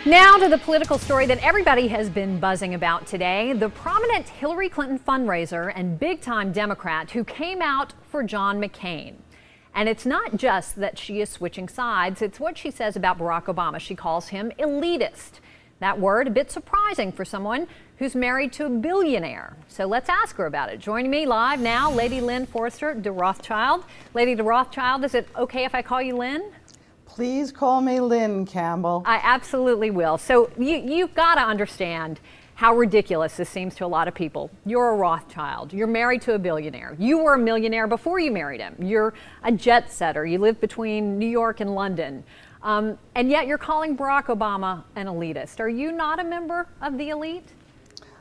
Now to the political story that everybody has been buzzing about today. The prominent Hillary Clinton fundraiser and big-time Democrat who came out for John McCain. And it's not just that she is switching sides, it's what she says about Barack Obama. She calls him elitist. That word a bit surprising for someone who's married to a billionaire. So let's ask her about it. Joining me live now, Lady Lynn Forester de Rothschild. Lady de Rothschild, is it okay if I call you Lynn? Please call me Lynn, Campbell. I absolutely will. So you've got to understand how ridiculous this seems to a lot of people. You're a Rothschild. You're married to a billionaire. You were a millionaire before you married him. You're a jet setter. You live between New York and London. And yet you're calling Barack Obama an elitist. Are you not a member of the elite?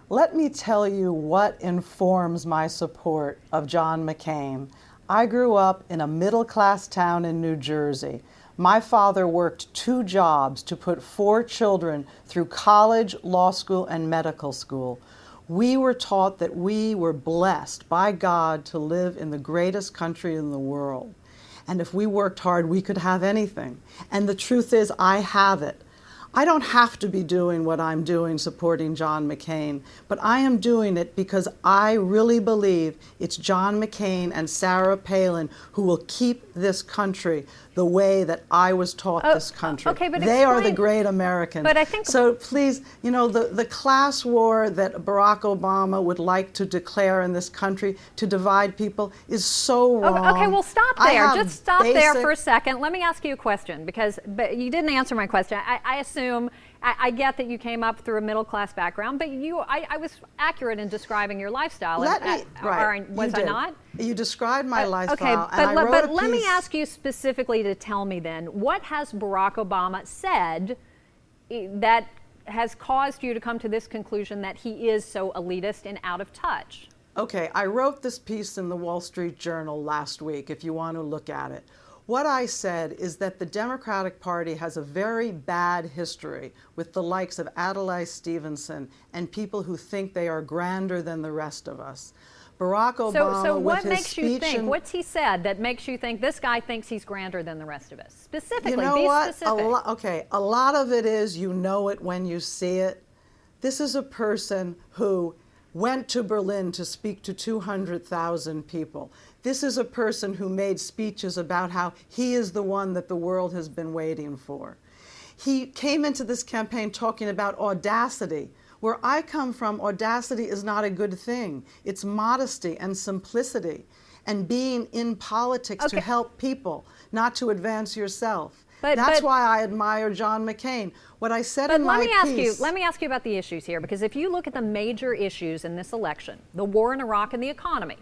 Let me tell you what informs my support of John McCain. I grew up in a middle-class town in New Jersey. My father worked 2 jobs to put 4 children through college, law school, and medical school. We were taught that we were blessed by God to live in the greatest country in the world. And if we worked hard, we could have anything. And the truth is, I have it. I don't have to be doing what I'm doing supporting John McCain, but I am doing it because I really believe it's John McCain and Sarah Palin who will keep this country the way that I was taught this country. Okay, but they are the great Americans. But I think so please, you know, the class war that Barack Obama would like to declare in this country to divide people is so wrong. Okay, well, stop there. Just stop there for a second. Let me ask you a question, but you didn't answer my question. I assume, I get that you came up through a middle-class background, but I was accurate in describing your lifestyle. Was I not? You described my lifestyle, okay, and I wrote a piece. Let me ask you specifically to tell me then, what has Barack Obama said that has caused you to come to this conclusion that he is so elitist and out of touch? Okay, I wrote this piece in the Wall Street Journal last week, if you want to look at it. What I said is that the Democratic Party has a very bad history with the likes of Adlai Stevenson and people who think they are grander than the rest of us. Barack Obama, so what with his makes you speech think? What's he said that makes you think this guy thinks he's grander than the rest of us? Specifically, you know be what? specific. Okay, a lot of it is you know it when you see it. This is a person who went to Berlin to speak to 200,000 people. This is a person who made speeches about how he is the one that the world has been waiting for. He came into this campaign talking about audacity. Where I come from, audacity is not a good thing. It's modesty and simplicity and being in politics to help people, not to advance yourself. That's why I admire John McCain. What I said in my piece... Let me ask you about the issues here, because if you look at the major issues in this election, the war in Iraq and the economy,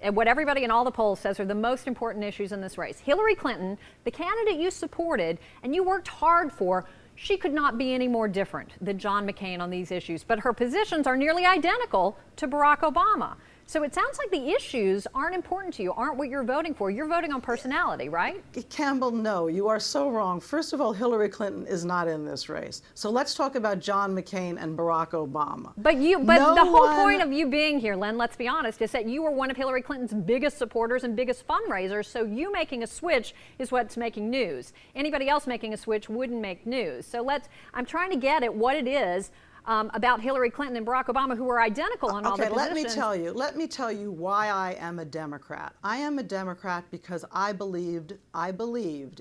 and what everybody in all the polls says are the most important issues in this race, Hillary Clinton, the candidate you supported and you worked hard for, she could not be any more different than John McCain on these issues, but her positions are nearly identical to Barack Obama. So it sounds like the issues aren't important to you, aren't what you're voting for. You're voting on personality, right? Campbell, no, you are so wrong. First of all, Hillary Clinton is not in this race. So let's talk about John McCain and Barack Obama. But the whole point of you being here, Lynn, let's be honest, is that you were one of Hillary Clinton's biggest supporters and biggest fundraisers. So you making a switch is what's making news. Anybody else making a switch wouldn't make news. So I'm trying to get at what it is about Hillary Clinton and Barack Obama, who are identical on all the positions. Let me tell you why I am a Democrat. I am a Democrat because I believed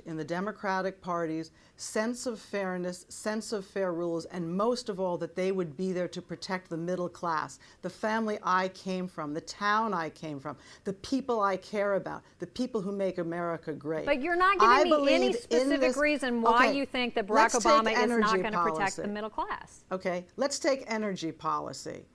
in the Democratic Party's sense of fairness, sense of fair rules, and most of all that they would be there to protect the middle class, the family I came from, the town I came from, the people I care about, the people who make America great. But you're not giving me any specific reason why you think that Barack Obama is not going to protect the middle class. Okay, let's take energy policy.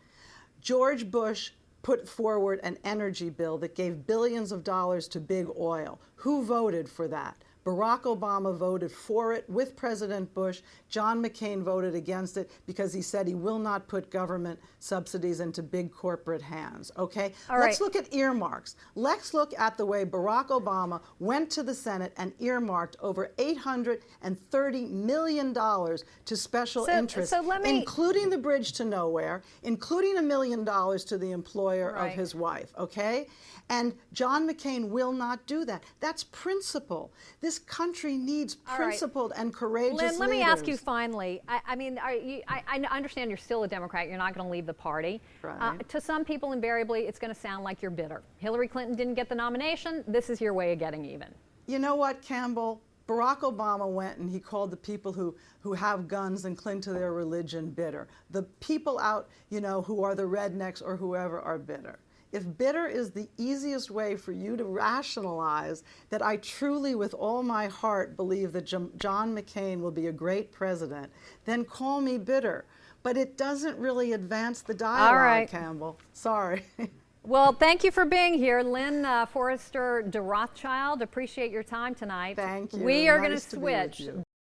George Bush put forward an energy bill that gave billions of dollars to big oil. Who voted for that? Barack Obama voted for it with President Bush. John McCain voted against it because he said he will not put government subsidies into big corporate hands, okay? Let's look at earmarks. Let's look at the way Barack Obama went to the Senate and earmarked over $830 million to special interests, including the bridge to nowhere, including $1 million to the employer of his wife, okay? And John McCain will not do that. That's principle. This This country needs All principled and courageous Lynn, let me ask you leaders. finally. I understand you're still a Democrat. You're not going to leave the party. Right. To some people, invariably, it's going to sound like you're bitter. Hillary Clinton didn't get the nomination. This is your way of getting even. You know what, Campbell? Barack Obama went and he called the people who have guns and cling to their religion bitter. The people out, who are the rednecks or whoever are bitter. If bitter is the easiest way for you to rationalize that I truly, with all my heart, believe that John McCain will be a great president, then call me bitter. But it doesn't really advance the dialogue, All right. Campbell. Sorry. Well, thank you for being here, Lynn Forester de Rothschild. Appreciate your time tonight. Thank you. We are going to Nice to be with switch you.